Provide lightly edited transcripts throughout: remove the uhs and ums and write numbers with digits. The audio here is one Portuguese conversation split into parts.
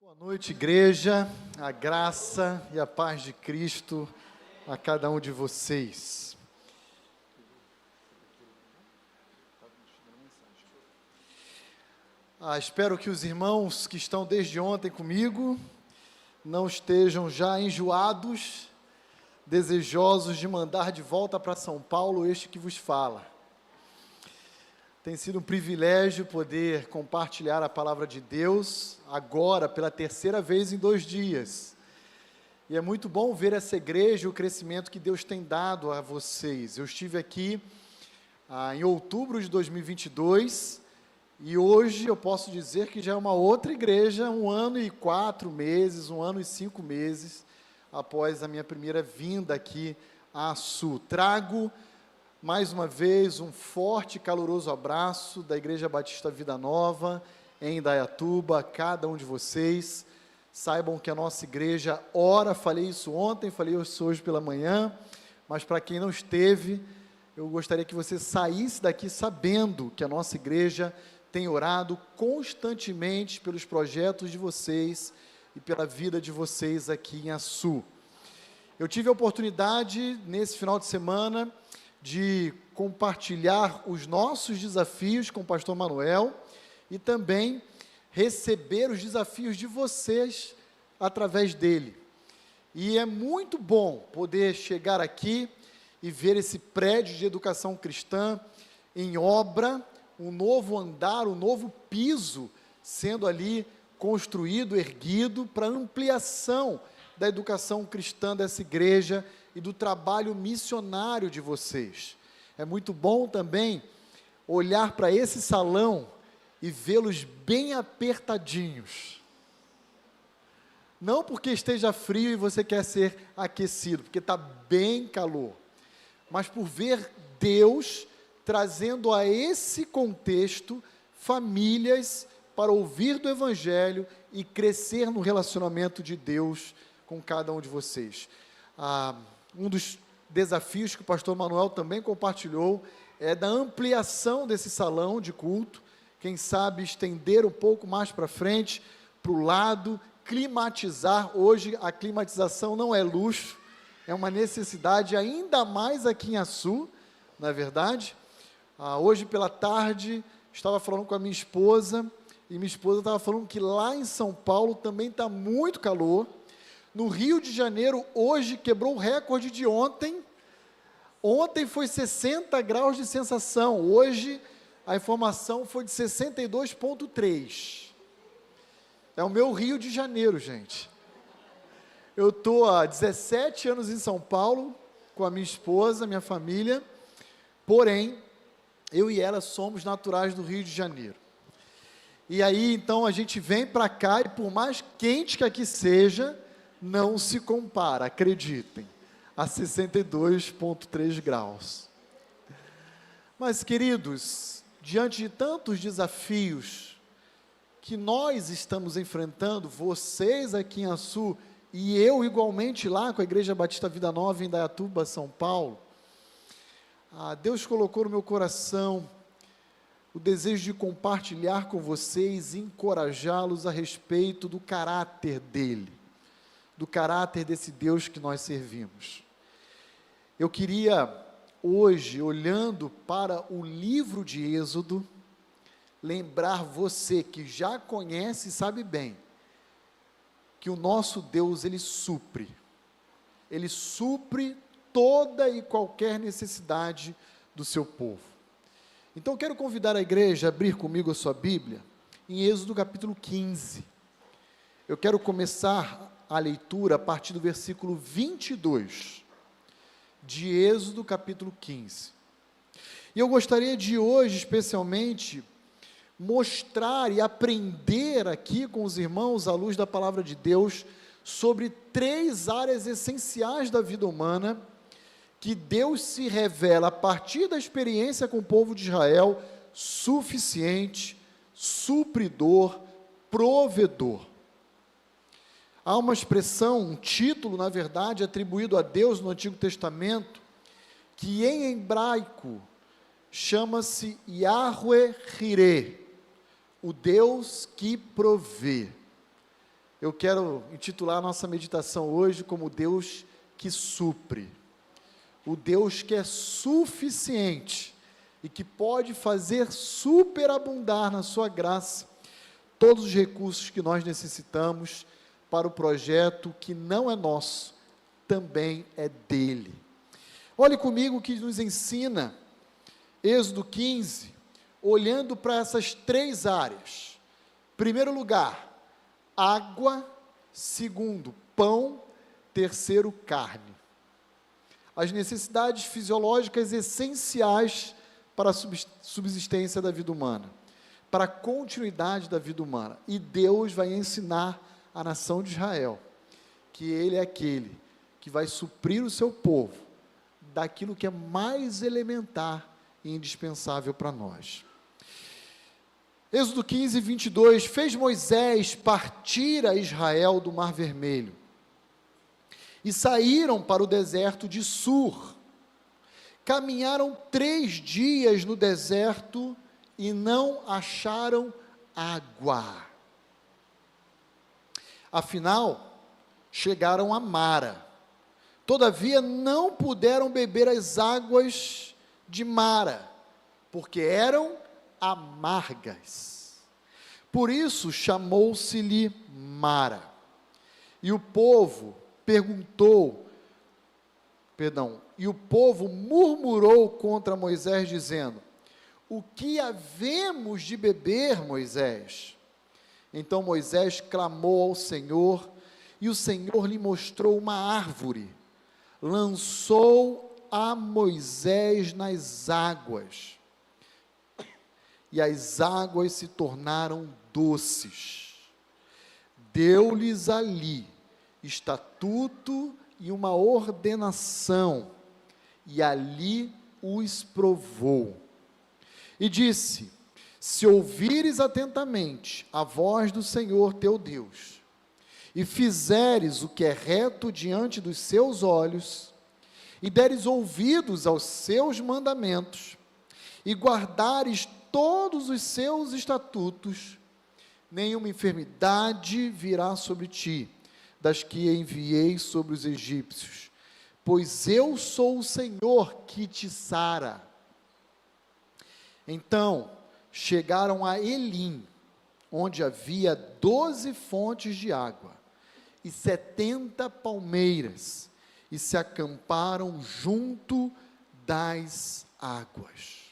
Boa noite, igreja, a graça e a paz de Cristo a cada um de vocês. Espero que os irmãos que estão desde ontem comigo não estejam já enjoados, desejosos de mandar de volta para São Paulo este que vos fala. Tem sido um privilégio poder compartilhar a palavra de Deus, agora pela terceira vez em 2 dias. E é muito bom ver essa igreja, o crescimento que Deus tem dado a vocês. Eu estive aqui em outubro de 2022, e hoje eu posso dizer que já é uma outra igreja, 1 ano e 4 meses, 1 ano e 5 meses, após a minha primeira vinda aqui a Sul. Trago mais uma vez, um forte e caloroso abraço da Igreja Batista Vida Nova, em Indaiatuba, a cada um de vocês. Saibam que a nossa igreja ora, falei isso ontem, falei isso hoje pela manhã, mas para quem não esteve, eu gostaria que você saísse daqui sabendo que a nossa igreja tem orado constantemente pelos projetos de vocês e pela vida de vocês aqui em Açu. Eu tive a oportunidade, nesse final de semana, de compartilhar os nossos desafios com o pastor Manuel e também receber os desafios de vocês através dele. E é muito bom poder chegar aqui e ver esse prédio de educação cristã em obra, um novo andar, um novo piso sendo ali construído, erguido para ampliação da educação cristã dessa igreja e do trabalho missionário de vocês. É muito bom também olhar para esse salão e vê-los bem apertadinhos. Não porque esteja frio e você quer ser aquecido, porque está bem calor, mas por ver Deus trazendo a esse contexto famílias para ouvir do Evangelho e crescer no relacionamento de Deus com cada um de vocês. Um dos desafios que o pastor Manuel também compartilhou é da ampliação desse salão de culto, quem sabe estender um pouco mais para frente, para o lado, climatizar. Hoje a climatização não é luxo, é uma necessidade ainda mais aqui em Açu, não é verdade? Hoje pela tarde estava falando com a minha esposa, e minha esposa estava falando que lá em São Paulo também está muito calor. No Rio de Janeiro, hoje, quebrou o recorde de ontem. Ontem foi 60 graus de sensação. Hoje, a informação foi de 62,3. É o meu Rio de Janeiro, gente. Eu estou há 17 anos em São Paulo, com a minha esposa, minha família. Porém, eu e ela somos naturais do Rio de Janeiro. E aí, então, a gente vem para cá e por mais quente que aqui seja, não se compara, acreditem, a 62,3 graus. Mas, queridos, diante de tantos desafios que nós estamos enfrentando, vocês aqui em Açu, e eu igualmente lá com a Igreja Batista Vida Nova em Indaiatuba, São Paulo, Deus colocou no meu coração o desejo de compartilhar com vocês e encorajá-los a respeito do caráter dele, do caráter desse Deus que nós servimos. Eu queria, hoje, olhando para o livro de Êxodo, lembrar você que já conhece e sabe bem, que o nosso Deus, Ele supre toda e qualquer necessidade do seu povo. Então, eu quero convidar a igreja a abrir comigo a sua Bíblia, em Êxodo capítulo 15. Eu quero começar a leitura a partir do versículo 22, de Êxodo capítulo 15. E eu gostaria de hoje, especialmente, mostrar e aprender aqui com os irmãos, à luz da palavra de Deus, sobre 3 áreas essenciais da vida humana, que Deus se revela a partir da experiência com o povo de Israel, suficiente, supridor, provedor. Há uma expressão, um título, na verdade, atribuído a Deus no Antigo Testamento, que em hebraico chama-se Yahweh Jireh, o Deus que provê. Eu quero intitular a nossa meditação hoje como Deus que supre. O Deus que é suficiente e que pode fazer superabundar na sua graça todos os recursos que nós necessitamos para o projeto que não é nosso, também é dele. Olhe comigo o que nos ensina Êxodo 15, olhando para essas três áreas. Primeiro lugar, água. Segundo, pão. Terceiro, carne. As necessidades fisiológicas essenciais para a subsistência da vida humana, para a continuidade da vida humana. E Deus vai ensinar a nação de Israel que Ele é aquele que vai suprir o seu povo daquilo que é mais elementar e indispensável para nós. Êxodo 15, 22, fez Moisés partir a Israel do Mar Vermelho, e saíram para o deserto de Sur, caminharam 3 dias no deserto, e não acharam água. Afinal, chegaram a Mara, todavia não puderam beber as águas de Mara, porque eram amargas. Por isso chamou-se-lhe Mara. E o povo murmurou contra Moisés, dizendo: o que havemos de beber, Moisés? Então Moisés clamou ao Senhor, e o Senhor lhe mostrou uma árvore, lançou a Moisés nas águas, e as águas se tornaram doces. Deu-lhes ali estatuto e uma ordenação, e ali os provou. E disse: se ouvires atentamente a voz do Senhor teu Deus, e fizeres o que é reto diante dos seus olhos, e deres ouvidos aos seus mandamentos, e guardares todos os seus estatutos, nenhuma enfermidade virá sobre ti, das que enviei sobre os egípcios, pois eu sou o Senhor que te sara. Então chegaram a Elim, onde havia 12 fontes de água, e 70 palmeiras, e se acamparam junto das águas.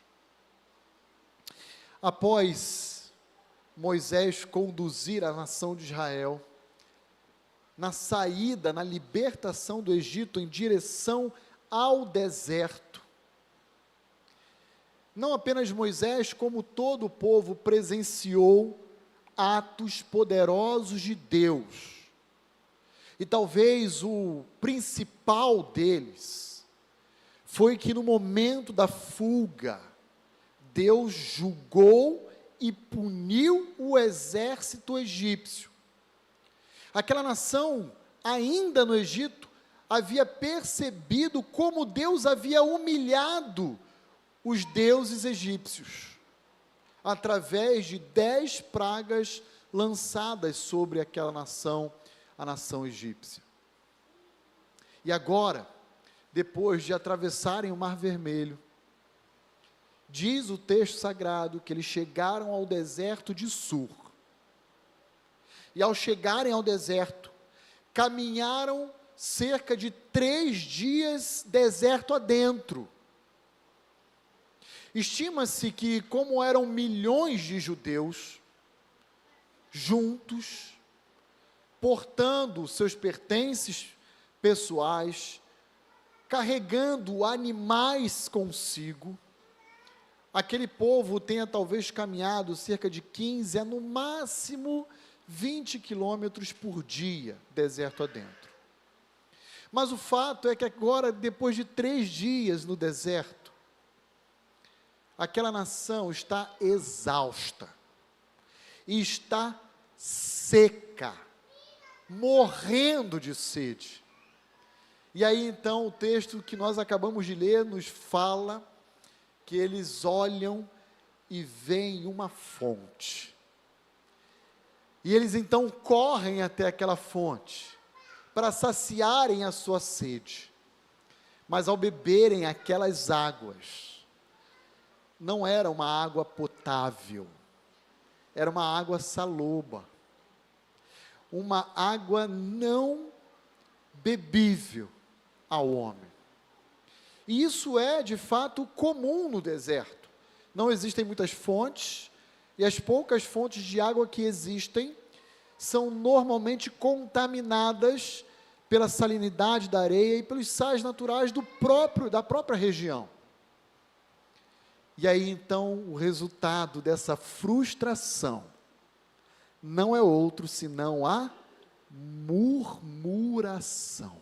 Após Moisés conduzir a nação de Israel, na saída, na libertação do Egito, em direção ao deserto, não apenas Moisés, como todo o povo presenciou atos poderosos de Deus, e talvez o principal deles, foi que no momento da fuga, Deus julgou e puniu o exército egípcio. Aquela nação, ainda no Egito, havia percebido como Deus havia humilhado os deuses egípcios, através de 10 pragas lançadas sobre aquela nação, a nação egípcia. E agora, depois de atravessarem o Mar Vermelho, diz o texto sagrado que eles chegaram ao deserto de Sur. E ao chegarem ao deserto, caminharam cerca de 3 dias deserto adentro. Estima-se que, como eram milhões de judeus, juntos, portando seus pertences pessoais, carregando animais consigo, aquele povo tenha talvez caminhado cerca de 15 a no máximo 20 quilômetros por dia, deserto adentro. Mas o fato é que agora, depois de 3 dias no deserto, aquela nação está exausta, e está seca, morrendo de sede. E aí então o texto que nós acabamos de ler nos fala que eles olham e veem uma fonte. E eles então correm até aquela fonte, para saciarem a sua sede. Mas ao beberem aquelas águas, não era uma água potável, era uma água saloba, uma água não bebível ao homem. E isso é, de fato, comum no deserto. Não existem muitas fontes, e as poucas fontes de água que existem são normalmente contaminadas pela salinidade da areia e pelos sais naturais da própria região. E aí, então, o resultado dessa frustração não é outro senão a murmuração.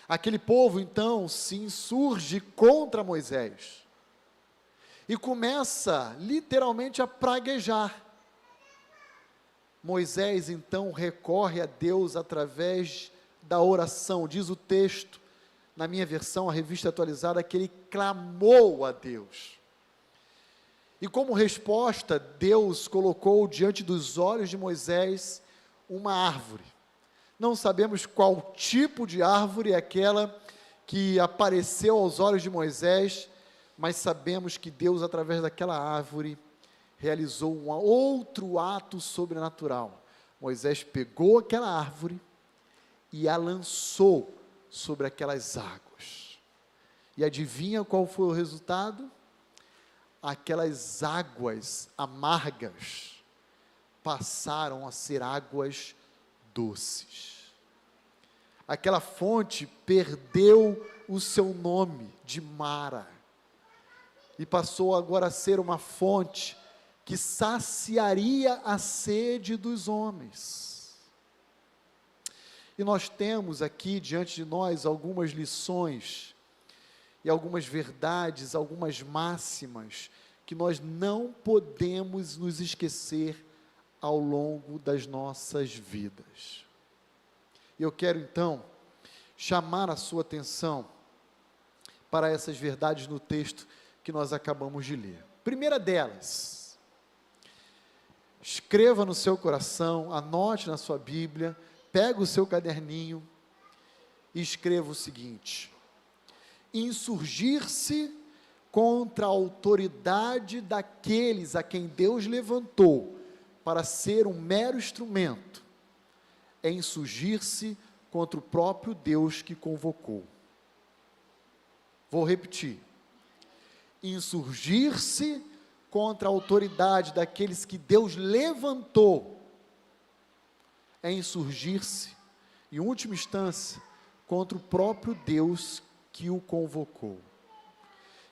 Aquele povo, então, se insurge contra Moisés e começa, literalmente, a praguejar. Moisés, então, recorre a Deus através da oração. Diz o texto, na minha versão, a Revista Atualizada, que ele clamou a Deus. E como resposta, Deus colocou diante dos olhos de Moisés uma árvore. Não sabemos qual tipo de árvore é aquela que apareceu aos olhos de Moisés, mas sabemos que Deus, através daquela árvore, realizou um outro ato sobrenatural. Moisés pegou aquela árvore e a lançou sobre aquelas águas. E adivinha qual foi o resultado? Aquelas águas amargas passaram a ser águas doces. Aquela fonte perdeu o seu nome de Mara e passou agora a ser uma fonte que saciaria a sede dos homens. E nós temos aqui diante de nós algumas lições e algumas verdades, algumas máximas que nós não podemos nos esquecer ao longo das nossas vidas. Eu quero então chamar a sua atenção para essas verdades no texto que nós acabamos de ler. Primeira delas, escreva no seu coração, anote na sua Bíblia, pega o seu caderninho e escreva o seguinte: insurgir-se contra a autoridade daqueles a quem Deus levantou para ser um mero instrumento, é insurgir-se contra o próprio Deus que convocou. Vou repetir: insurgir-se contra a autoridade daqueles que Deus levantou, é insurgir-se, em última instância, contra o próprio Deus que o convocou,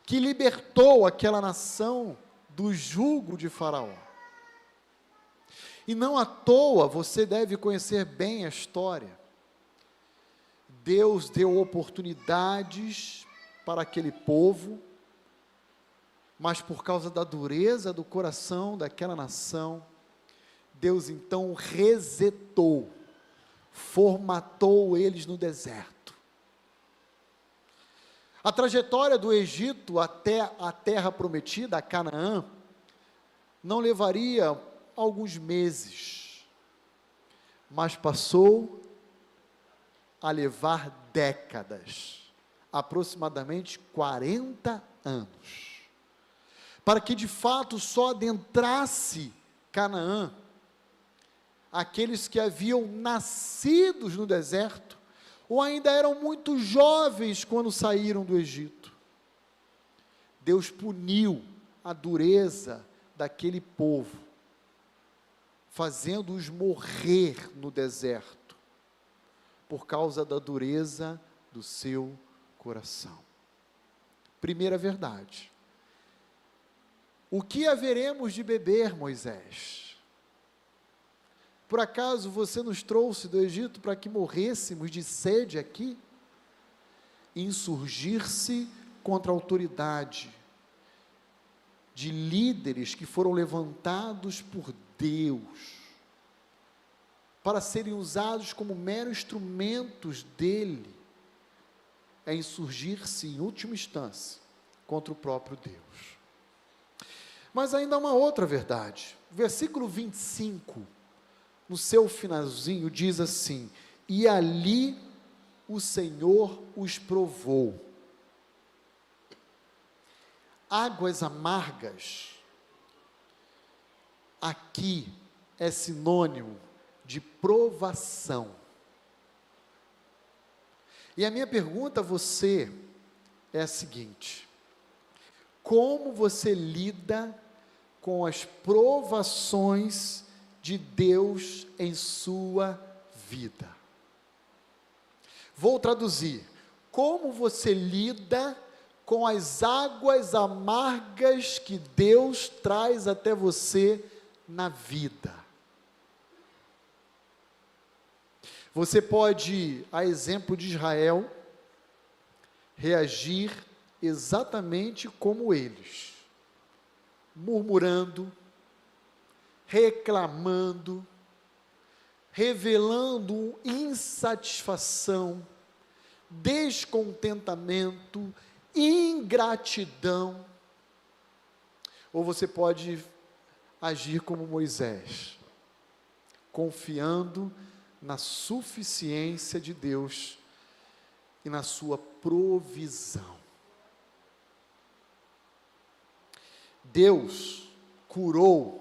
que libertou aquela nação do jugo de Faraó. E não à toa, você deve conhecer bem a história. Deus deu oportunidades para aquele povo, mas por causa da dureza do coração daquela nação, Deus então resetou, formatou eles no deserto. A trajetória do Egito até a terra prometida, a Canaã, não levaria alguns meses, mas passou a levar décadas, aproximadamente 40 anos, para que de fato só adentrasse Canaã aqueles que haviam nascidos no deserto, ou ainda eram muito jovens quando saíram do Egito. Deus puniu a dureza daquele povo, fazendo-os morrer no deserto, por causa da dureza do seu coração. Primeira verdade: o que haveremos de beber, Moisés? Por acaso você nos trouxe do Egito para que morrêssemos de sede aqui? Insurgir-se contra a autoridade de líderes que foram levantados por Deus, para serem usados como meros instrumentos dele, é insurgir-se em última instância contra o próprio Deus. Mas ainda há uma outra verdade. Versículo 25 no seu finalzinho, diz assim: e ali o Senhor os provou. Águas amargas, aqui é sinônimo de provação. E a minha pergunta a você é a seguinte: como você lida com as provações de Deus em sua vida? Vou traduzir: como você lida com as águas amargas que Deus traz até você na vida? Você pode, a exemplo de Israel, reagir exatamente como eles, murmurando, reclamando, revelando insatisfação, descontentamento, ingratidão. Ou você pode agir como Moisés, confiando na suficiência de Deus e na sua provisão. Deus curou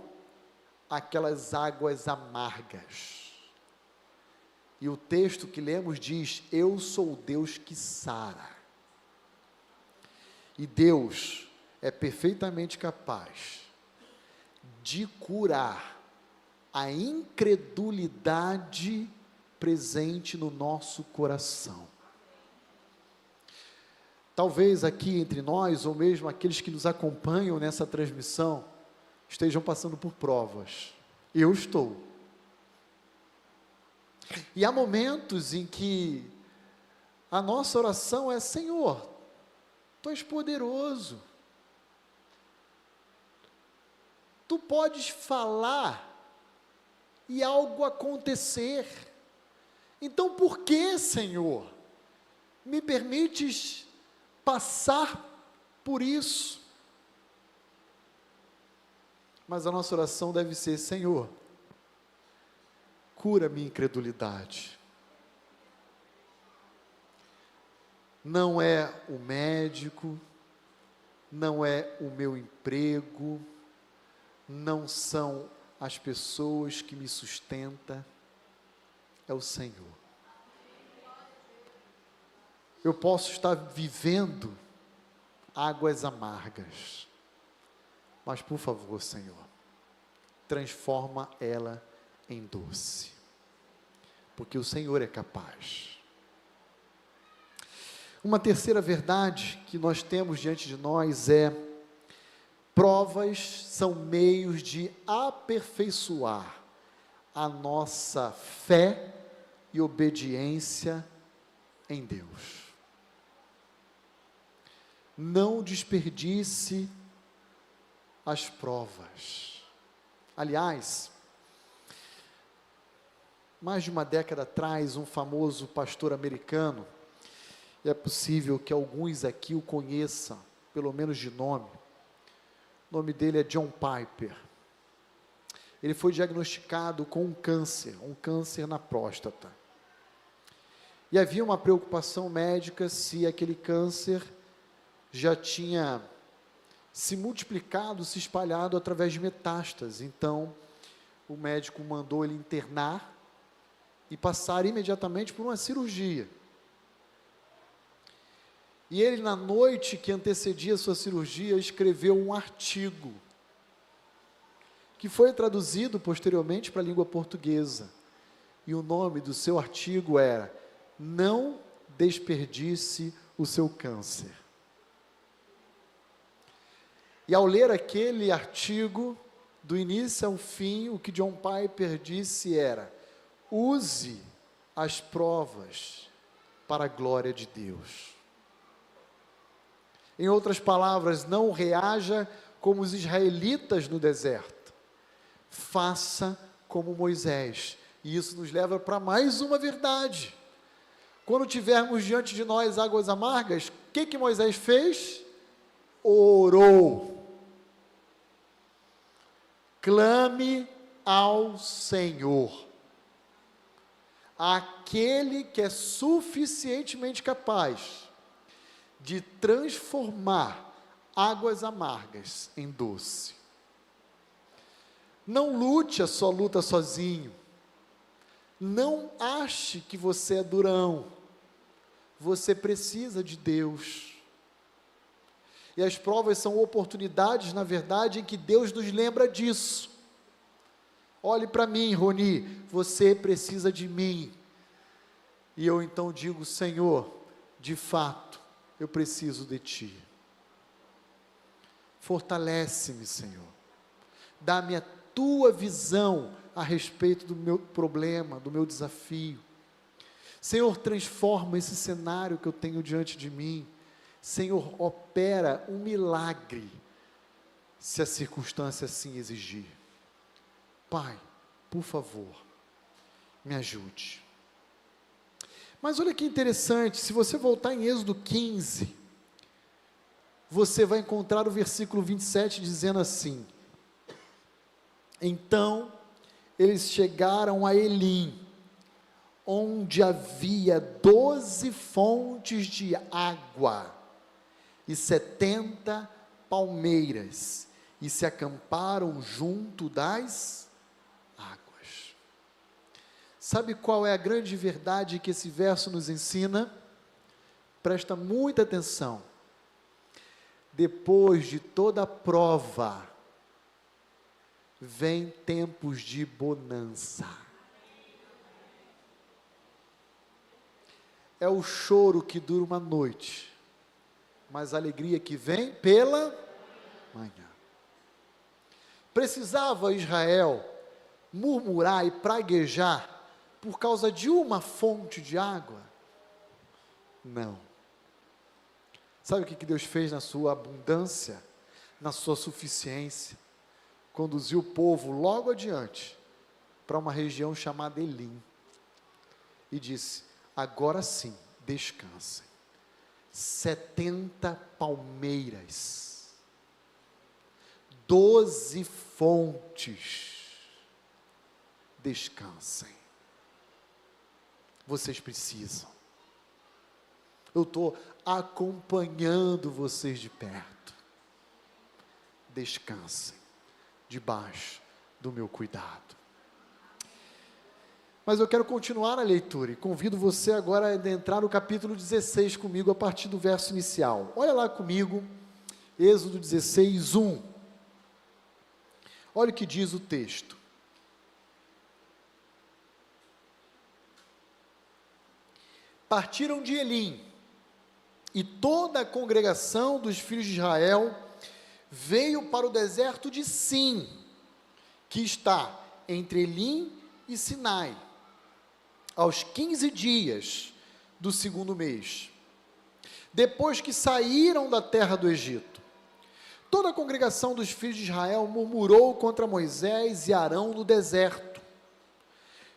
aquelas águas amargas. E o texto que lemos diz: eu sou o Deus que sara. E Deus é perfeitamente capaz de curar a incredulidade presente no nosso coração. Talvez aqui entre nós, ou mesmo aqueles que nos acompanham nessa transmissão, estejam passando por provas. Eu estou. E há momentos em que a nossa oração é: Senhor, Tu és poderoso, Tu podes falar e algo acontecer. Então por que, Senhor, me permites passar por isso? Mas a nossa oração deve ser: Senhor, cura minha incredulidade. Não é o médico, não é o meu emprego, não são as pessoas que me sustentam, é o Senhor. Eu posso estar vivendo águas amargas, mas por favor, Senhor, transforma ela em doce, porque o Senhor é capaz. Uma terceira verdade que nós temos diante de nós é: provas são meios de aperfeiçoar a nossa fé e obediência em Deus. Não desperdice as provas. Aliás, mais de uma década atrás, um famoso pastor americano, e é possível que alguns aqui o conheçam, pelo menos de nome. O nome dele é John Piper. Ele foi diagnosticado com um câncer na próstata. E havia uma preocupação médica se aquele câncer já tinha se multiplicado, se espalhado através de metástase. Então, o médico mandou ele internar e passar imediatamente por uma cirurgia. E ele, na noite que antecedia a sua cirurgia, escreveu um artigo, que foi traduzido posteriormente para a língua portuguesa. E o nome do seu artigo era: Não desperdice o seu câncer. E ao ler aquele artigo, do início ao fim, o que John Piper disse era: use as provas para a glória de Deus. Em outras palavras, não reaja como os israelitas no deserto. Faça como Moisés. E isso nos leva para mais uma verdade. Quando tivermos diante de nós águas amargas, o que Moisés fez? Orou. Clame ao Senhor. aquele que é suficientemente capaz de transformar águas amargas em doce. Não lute a sua luta sozinho. Não ache que você é durão. Você precisa de Deus. E as provas são oportunidades, na verdade, em que Deus nos lembra disso. Olhe para mim, Roni, você precisa de mim. E eu então digo, Senhor, de fato, eu preciso de Ti. Fortalece-me, Senhor. Dá-me a Tua visão a respeito do meu problema, do meu desafio. Senhor, transforma esse cenário que eu tenho diante de mim. Senhor, opera um milagre, se a circunstância assim exigir. Pai, por favor, me ajude. Mas olha que interessante, se você voltar em Êxodo 15, você vai encontrar o versículo 27 dizendo assim: então, eles chegaram a Elim, onde havia 12 fontes de água, e 70 palmeiras, e se acamparam junto das águas. Sabe qual é a grande verdade que esse verso nos ensina? Presta muita atenção. Depois de toda a prova, vem tempos de bonança. É o choro que dura uma noite, mas a alegria que vem pela manhã. Precisava Israel murmurar e praguejar por causa de uma fonte de água? Não. Sabe o que Deus fez na sua abundância, na sua suficiência? Conduziu o povo logo adiante, para uma região chamada Elim, e disse, agora sim, descansem. 70 palmeiras, 12 fontes, descansem. Vocês precisam. Eu estou acompanhando vocês de perto. Descansem debaixo do meu cuidado. Mas eu quero continuar a leitura e convido você agora a entrar no capítulo 16 comigo a partir do verso inicial. Olha lá comigo, Êxodo 16, 1. Olha o que diz o texto. Partiram de Elim, e toda a congregação dos filhos de Israel veio para o deserto de Sim, que está entre Elim e Sinai, aos 15 dias do segundo mês, depois que saíram da terra do Egito. Toda a congregação dos filhos de Israel murmurou contra Moisés e Arão no deserto.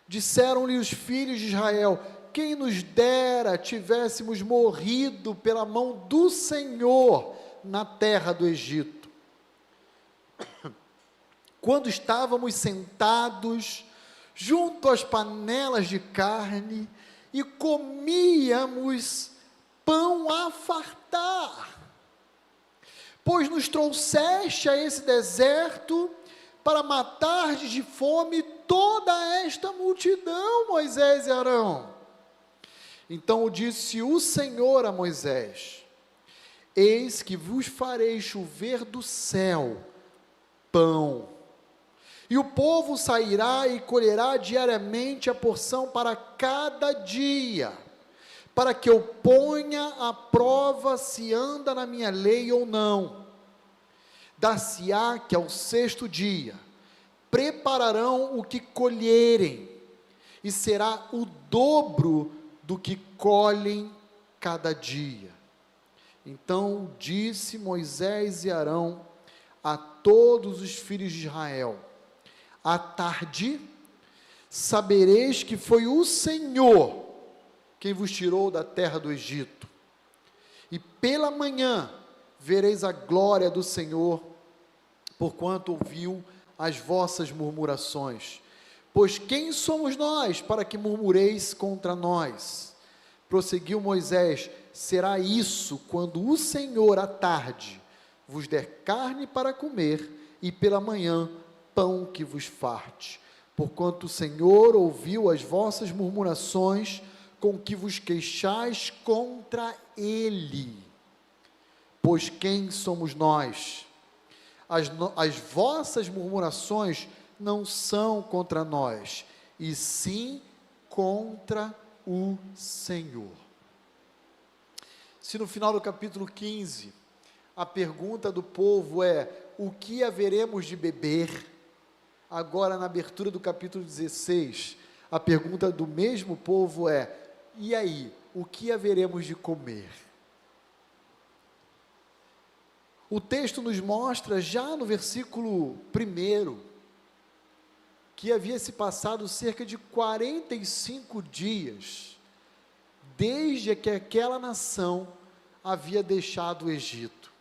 Disseram-lhe os filhos de Israel, quem nos dera tivéssemos morrido pela mão do Senhor na terra do Egito. Quando estávamos sentados junto às panelas de carne e comíamos pão a fartar, pois nos trouxeste a esse deserto para matar de fome toda esta multidão, Moisés e Arão. Então disse o Senhor a Moisés, eis que vos farei chover do céu pão, e o povo sairá e colherá diariamente a porção para cada dia, para que eu ponha à prova se anda na minha lei ou não. Dar-se-á que ao sexto dia prepararão o que colherem, e será o dobro do que colhem cada dia. Então disse Moisés e Arão a todos os filhos de Israel, à tarde sabereis que foi o Senhor quem vos tirou da terra do Egito, e pela manhã vereis a glória do Senhor, porquanto ouviu as vossas murmurações, Pois quem somos nós para que murmureis contra nós? Prosseguiu Moisés: será isso quando o Senhor à tarde vos der carne para comer, e pela manhã pão que vos farte. Porquanto o Senhor ouviu as vossas murmurações, com que vos queixais contra Ele. Pois quem somos nós? As vossas murmurações não são contra nós, e sim contra o Senhor. Se no final do capítulo 15, a pergunta do povo é: o que haveremos de beber? Agora, na abertura do capítulo 16, a pergunta do mesmo povo é: e aí, o que haveremos de comer? O texto nos mostra, já no versículo 1, que havia se passado cerca de 45 dias, desde que aquela nação havia deixado o Egito.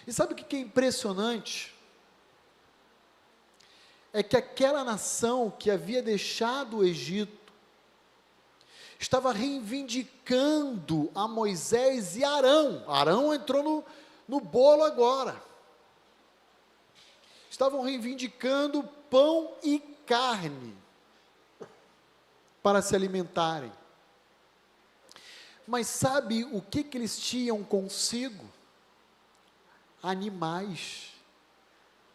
E sabe o que é impressionante? É que aquela nação que havia deixado o Egito, estava reivindicando a Moisés e Arão. Arão entrou no bolo agora. Estavam reivindicando pão e carne para se alimentarem. Mas sabe o que eles tinham consigo? Animais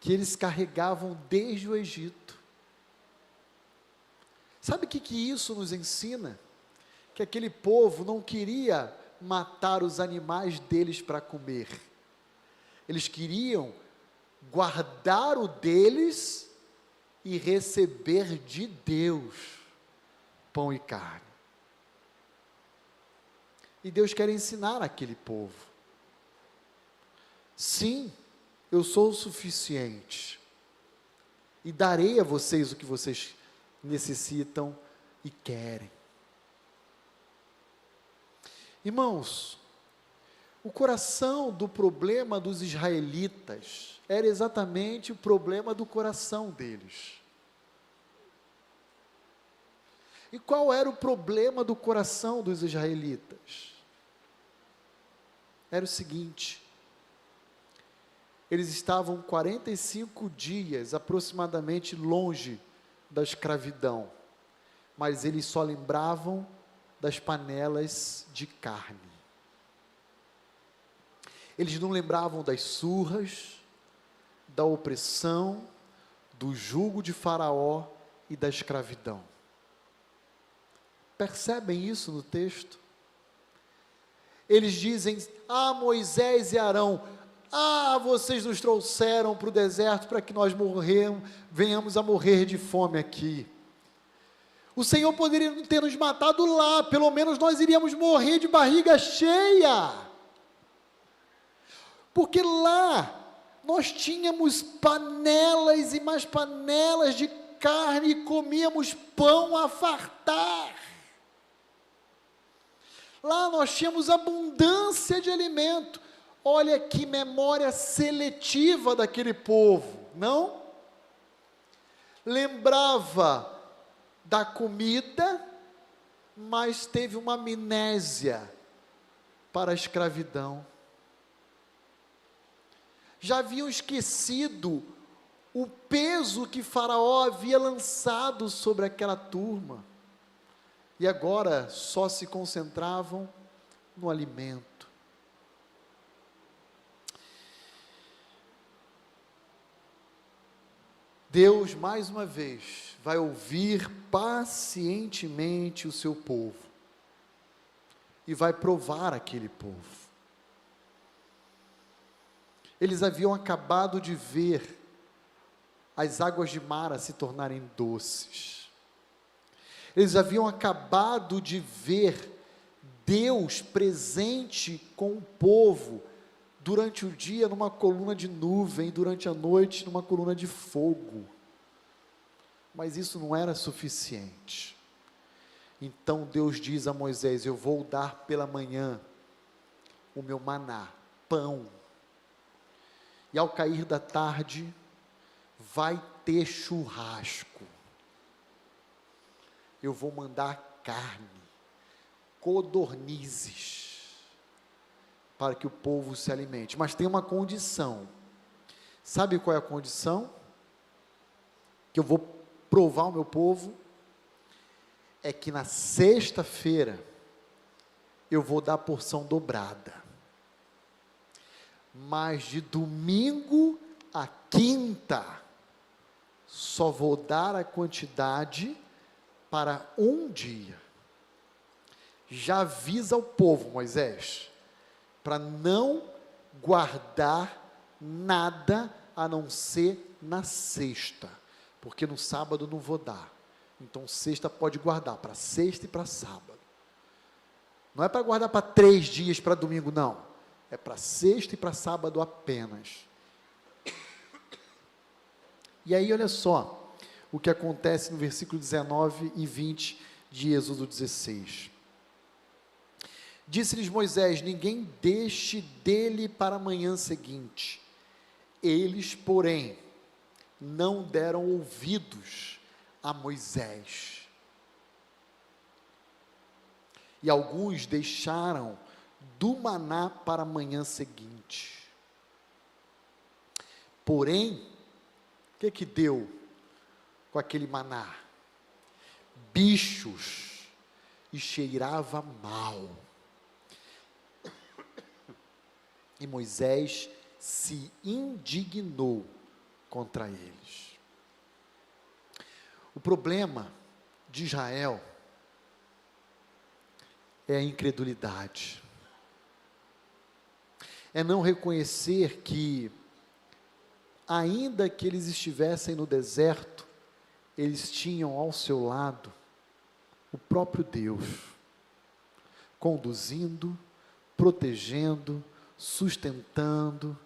que eles carregavam desde o Egito. Sabe o que isso nos ensina? Que aquele povo não queria matar os animais deles para comer. Eles queriam guardar o deles e receber de Deus pão e carne. E Deus quer ensinar aquele povo: sim, eu sou o suficiente, e darei a vocês o que vocês necessitam e querem. Irmãos, o coração do problema dos israelitas era exatamente o problema do coração deles. E qual era o problema do coração dos israelitas? Era o seguinte: eles estavam 45 dias aproximadamente longe da escravidão, mas eles só lembravam das panelas de carne. Eles não lembravam das surras, da opressão, do jugo de Faraó e da escravidão. Percebem isso no texto? Eles dizem: ah, Moisés e Arão, vocês nos trouxeram para o deserto para que nós venhamos a morrer de fome aqui. O Senhor poderia ter nos matado lá, pelo menos nós iríamos morrer de barriga cheia. Porque lá nós tínhamos panelas e mais panelas de carne e comíamos pão a fartar. Lá nós tínhamos abundância de alimento. Olha que memória seletiva daquele povo, não? Lembrava da comida, mas teve uma amnésia para a escravidão. Já haviam esquecido o peso que Faraó havia lançado sobre aquela turma, e agora só se concentravam no alimento. Deus, mais uma vez, vai ouvir pacientemente o seu povo, e vai provar aquele povo. Eles haviam acabado de ver as águas de Mara se tornarem doces. Eles haviam acabado de ver Deus presente com o povo, durante o dia numa coluna de nuvem, durante a noite numa coluna de fogo. Mas isso não era suficiente. Então Deus diz a Moisés: eu vou dar pela manhã o meu maná, pão. E ao cair da tarde, vai ter churrasco. Eu vou mandar carne, codornizes, para que o povo se alimente. Mas tem uma condição. Sabe qual é a condição? Que eu vou provar ao meu povo, é que na sexta-feira, eu vou dar a porção dobrada. Mas de domingo a quinta, só vou dar a quantidade para um dia. Já avisa o povo, Moisés, para não guardar nada a não ser na sexta, porque no sábado não vou dar. Então sexta pode guardar para sexta e para sábado. Não é para guardar para 3 dias para domingo, não. É para sexta e para sábado apenas. E aí olha só o que acontece no versículo 19 e 20 de Êxodo 16. Disse-lhes Moisés: ninguém deixe dele para a manhã seguinte. Eles, porém, não deram ouvidos a Moisés. E alguns deixaram do maná para a manhã seguinte. Porém, o que deu com aquele maná? Bichos, e cheirava mal. E Moisés se indignou contra eles. O problema de Israel é a incredulidade. É não reconhecer que, ainda que eles estivessem no deserto, eles tinham ao seu lado o próprio Deus, conduzindo, protegendo, sustentando,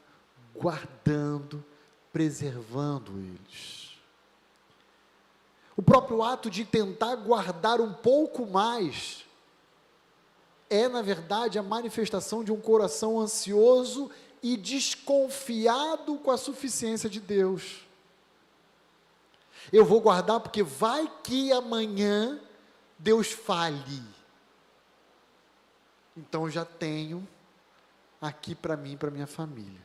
guardando, preservando eles. O próprio ato de tentar guardar um pouco mais é, na verdade, a manifestação de um coração ansioso e desconfiado com a suficiência de Deus. Eu vou guardar porque vai que amanhã Deus fale. Então eu já tenho aqui para mim e para minha família.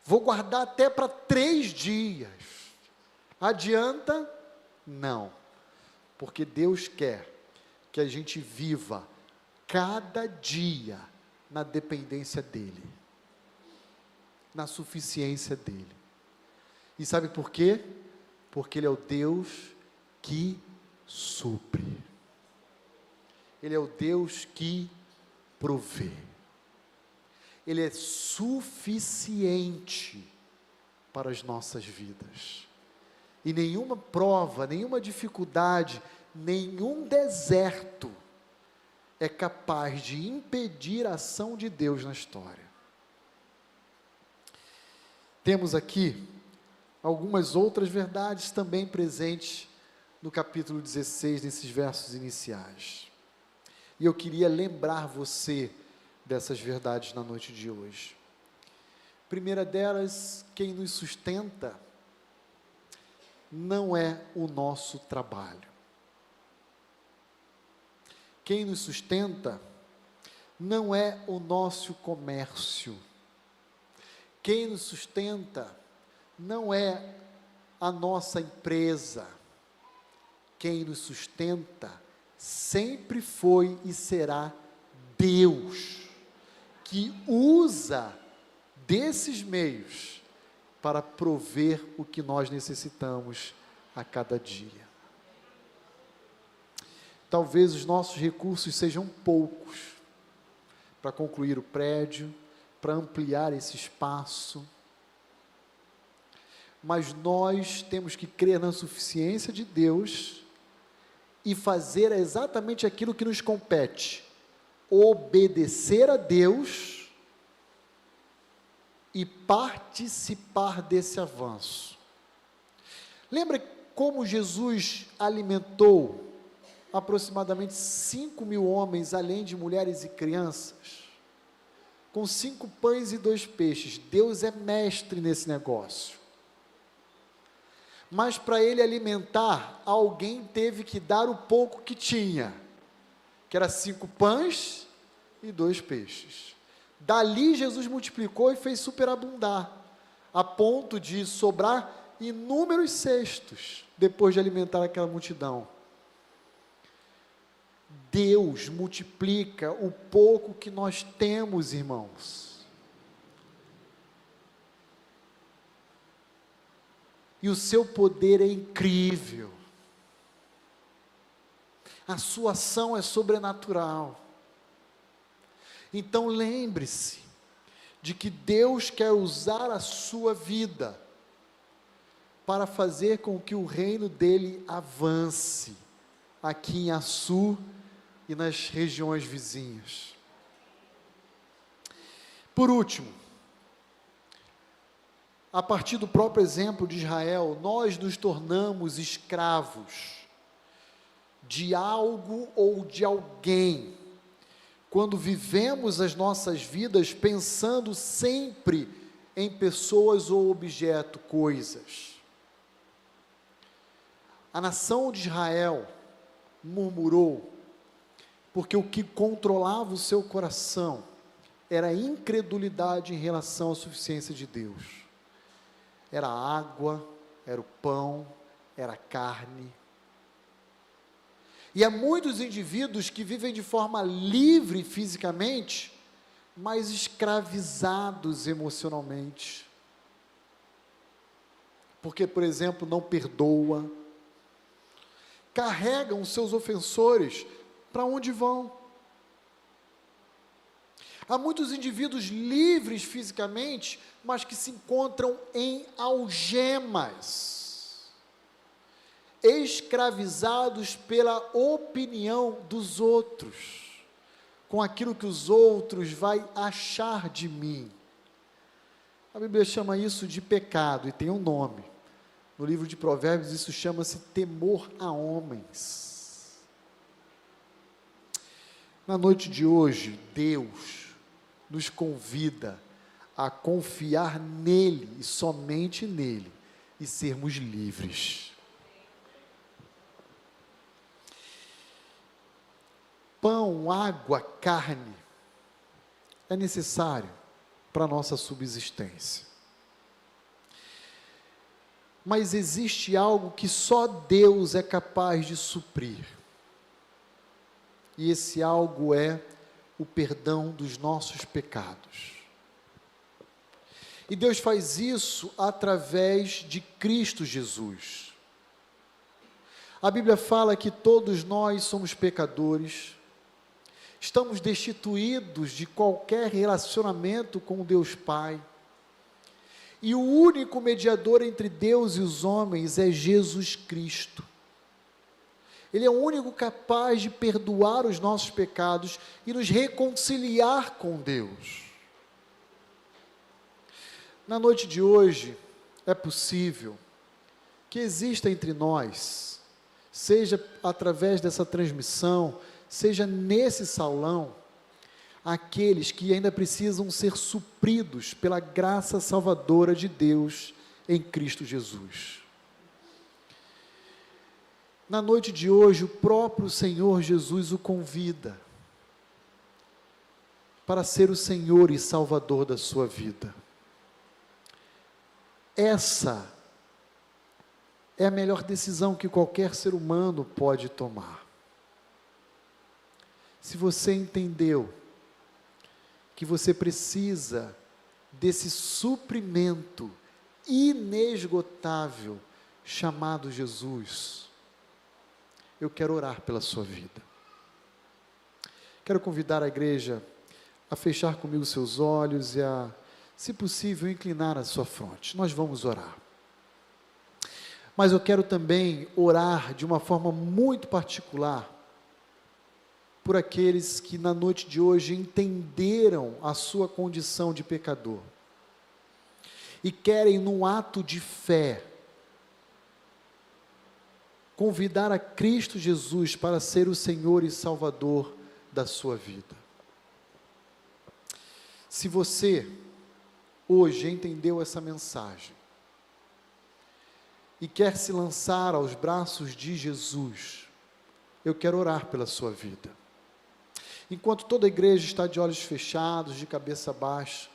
Vou guardar até para 3 dias. Adianta? Não. Porque Deus quer que a gente viva cada dia na dependência dEle, na suficiência dEle. E sabe por quê? Porque Ele é o Deus que supre. Ele é o Deus que provê. Ele é suficiente para as nossas vidas. E nenhuma prova, nenhuma dificuldade, nenhum deserto é capaz de impedir a ação de Deus na história. Temos aqui algumas outras verdades também presentes no capítulo 16, nesses versos iniciais. E eu queria lembrar você dessas verdades na noite de hoje. Primeira delas, quem nos sustenta não é o nosso trabalho. Quem nos sustenta não é o nosso comércio. Quem nos sustenta não é a nossa empresa. Quem nos sustenta sempre foi e será Deus, que usa desses meios para prover o que nós necessitamos a cada dia. Talvez os nossos recursos sejam poucos para concluir o prédio, para ampliar esse espaço, mas nós temos que crer na suficiência de Deus e fazer exatamente aquilo que nos compete: obedecer a Deus e participar desse avanço. Lembra como Jesus alimentou aproximadamente 5.000 homens, além de mulheres e crianças, com 5 pães e 2 peixes? Deus é mestre nesse negócio. Mas para ele alimentar, alguém teve que dar o pouco que tinha, que era 5 pães e 2 peixes. Dali Jesus multiplicou e fez superabundar, a ponto de sobrar inúmeros cestos, depois de alimentar aquela multidão. Deus multiplica o pouco que nós temos, irmãos. E o seu poder é incrível. A sua ação é sobrenatural. Então lembre-se de que Deus quer usar a sua vida para fazer com que o reino dele avance aqui em Açu e nas regiões vizinhas. Por último, a partir do próprio exemplo de Israel, nós nos tornamos escravos de algo ou de alguém, quando vivemos as nossas vidas pensando sempre em pessoas ou objeto, coisas. A nação de Israel murmurou, porque o que controlava o seu coração era a incredulidade em relação à suficiência de Deus. Era a água, era o pão, era a carne. E há muitos indivíduos que vivem de forma livre fisicamente, mas escravizados emocionalmente. Porque, por exemplo, não perdoa, carregam seus ofensores para onde vão. Há muitos indivíduos livres fisicamente, mas que se encontram em algemas, escravizados pela opinião dos outros, com aquilo que os outros vão achar de mim. A Bíblia chama isso de pecado, e tem um nome. No livro de Provérbios, isso chama-se temor a homens. Na noite de hoje, Deus nos convida a confiar nele, e somente nele, e sermos livres. Pão, água, carne, é necessário para a nossa subsistência. Mas existe algo que só Deus é capaz de suprir. E esse algo é o perdão dos nossos pecados. E Deus faz isso através de Cristo Jesus. A Bíblia fala que todos nós somos pecadores, estamos destituídos de qualquer relacionamento com Deus Pai, e o único mediador entre Deus e os homens é Jesus Cristo. Ele é o único capaz de perdoar os nossos pecados e nos reconciliar com Deus. Na noite de hoje, é possível que exista entre nós, seja através dessa transmissão, seja nesse salão, aqueles que ainda precisam ser supridos pela graça salvadora de Deus em Cristo Jesus. Na noite de hoje, o próprio Senhor Jesus o convida para ser o Senhor e Salvador da sua vida. Essa é a melhor decisão que qualquer ser humano pode tomar. Se você entendeu que você precisa desse suprimento inesgotável chamado Jesus, eu quero orar pela sua vida. Quero convidar a igreja a fechar comigo seus olhos e a, se possível, inclinar a sua fronte. Nós vamos orar. Mas eu quero também orar de uma forma muito particular por aqueles que na noite de hoje entenderam a sua condição de pecador e querem, num ato de fé, convidar a Cristo Jesus para ser o Senhor e Salvador da sua vida. Se você hoje entendeu essa mensagem, e quer se lançar aos braços de Jesus, eu quero orar pela sua vida. Enquanto toda a igreja está de olhos fechados, de cabeça baixa,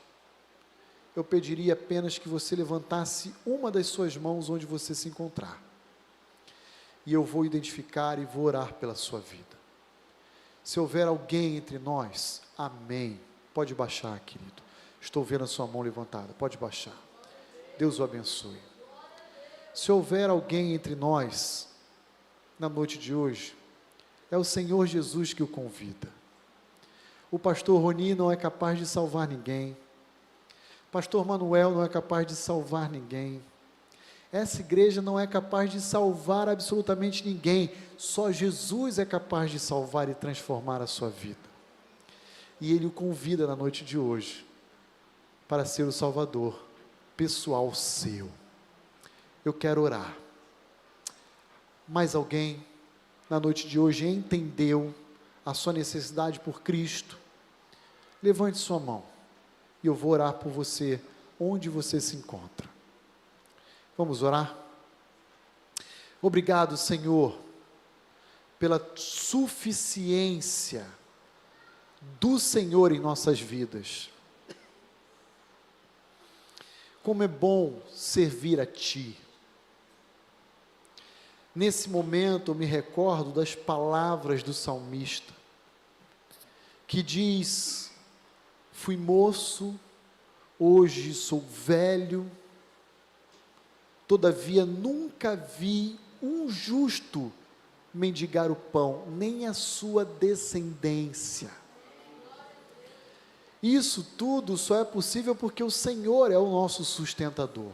eu pediria apenas que você levantasse uma das suas mãos onde você se encontrar. E eu vou identificar e vou orar pela sua vida. Se houver alguém entre nós, amém. Pode baixar, querido. Estou vendo a sua mão levantada, pode baixar. Deus o abençoe. Se houver alguém entre nós, na noite de hoje, é o Senhor Jesus que o convida. O pastor Roni não é capaz de salvar ninguém. Pastor Manuel não é capaz de salvar ninguém. Essa igreja não é capaz de salvar absolutamente ninguém. Só Jesus é capaz de salvar e transformar a sua vida. E Ele o convida na noite de hoje para ser o Salvador pessoal seu. Eu quero orar. Mais alguém na noite de hoje entendeu a sua necessidade por Cristo? Levante sua mão e eu vou orar por você onde você se encontra. Vamos orar? Obrigado, Senhor, pela suficiência do Senhor em nossas vidas. Como é bom servir a Ti. Nesse momento eu me recordo das palavras do salmista, que diz: fui moço, hoje sou velho, todavia nunca vi um justo mendigar o pão, nem a sua descendência. Isso tudo só é possível porque o Senhor é o nosso sustentador.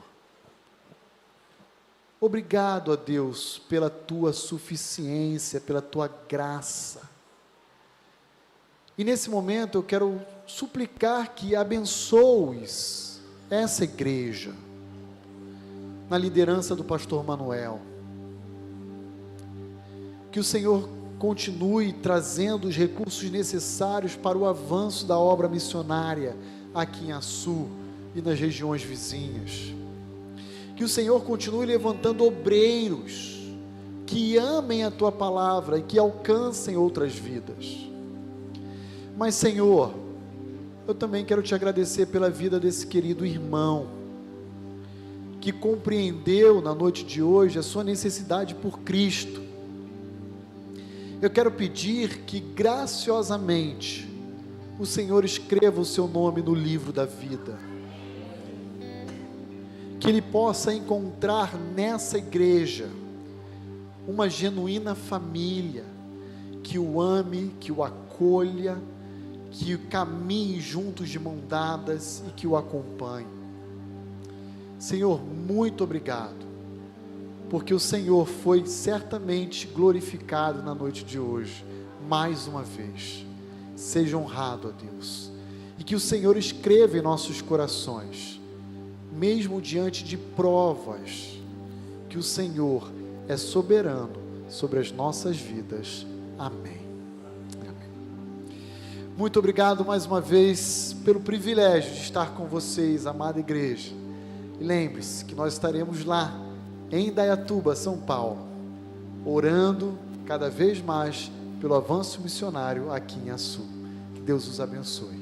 Obrigado a Deus pela tua suficiência, pela tua graça. E nesse momento eu quero suplicar que abençoes essa igreja, na liderança do pastor Manuel. Que o Senhor continue trazendo os recursos necessários para o avanço da obra missionária aqui em Açu e nas regiões vizinhas. Que o Senhor continue levantando obreiros que amem a Tua palavra e que alcancem outras vidas. Mas, Senhor, eu também quero Te agradecer pela vida desse querido irmão, que compreendeu na noite de hoje a sua necessidade por Cristo. Eu quero pedir que graciosamente o Senhor escreva o seu nome no livro da vida, que ele possa encontrar nessa igreja uma genuína família, que o ame, que o acolha, que caminhe juntos de mão dadas e que o acompanhe. Senhor, muito obrigado, porque o Senhor foi certamente glorificado na noite de hoje, mais uma vez. Seja honrado, ó Deus, e que o Senhor escreva em nossos corações, mesmo diante de provas, que o Senhor é soberano sobre as nossas vidas. Amém. Amém. Muito obrigado mais uma vez pelo privilégio de estar com vocês, amada igreja. E lembre-se que nós estaremos lá em Indaiatuba, São Paulo, orando cada vez mais pelo avanço missionário aqui em Açu. Que Deus os abençoe.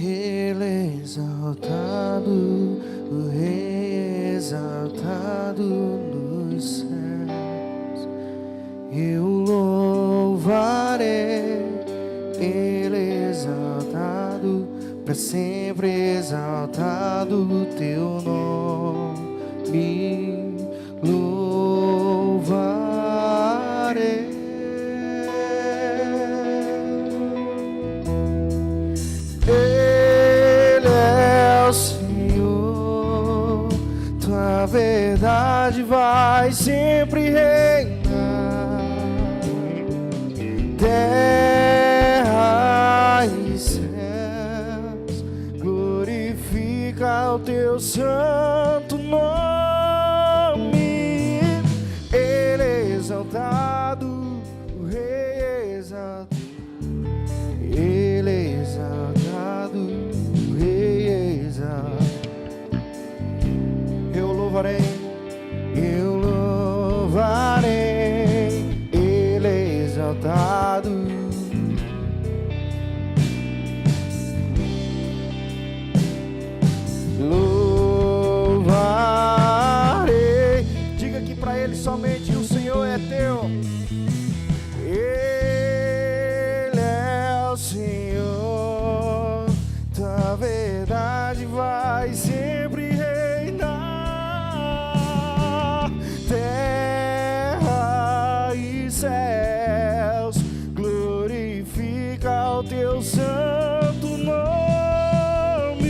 Ele é exaltado, o Rei é exaltado nos céus. Eu louvarei, Ele é exaltado, para sempre exaltado o teu nome. Louvarei. A verdade vai sempre reinar, terra e céus, glorifica o teu santo nome. Ele é exaltado, o Rei é exaltado, Ele é exaltado. louvarei, Ele é exaltado. Louvarei. Diga aqui pra Ele somente: o Senhor é teu. Ele é o Senhor, tua verdade vai sempre reinar. Terra e céus, glorifica o teu santo nome.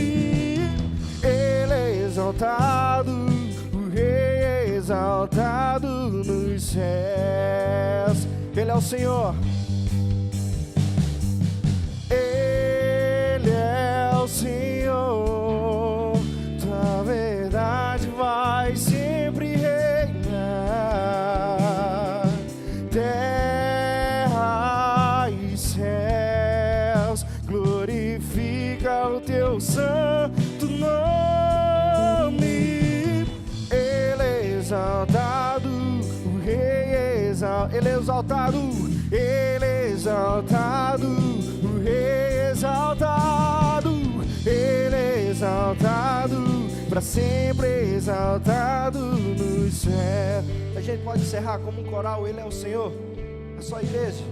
Ele é exaltado, o Rei é exaltado nos céus. Ele é o Senhor. Ele é o Senhor, tua verdade vai sempre reinar. Terra e céus, glorifica o teu santo nome. Ele é exaltado, o Rei é exaltado. Ele é exaltado, Ele é exaltado, o Rei é exaltado. Ele é exaltado, para sempre exaltado nos céus. A gente pode encerrar como um coral: Ele é o Senhor. É só a igreja.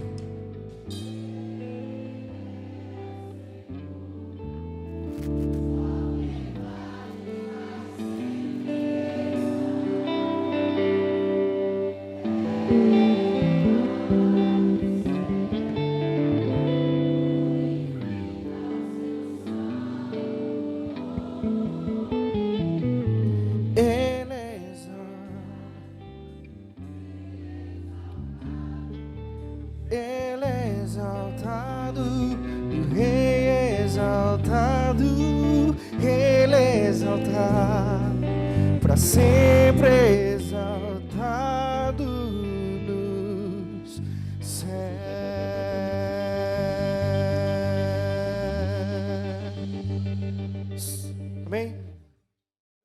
Ele é exaltado, o Rei é exaltado, Ele é exaltado, para sempre exaltado nos céus.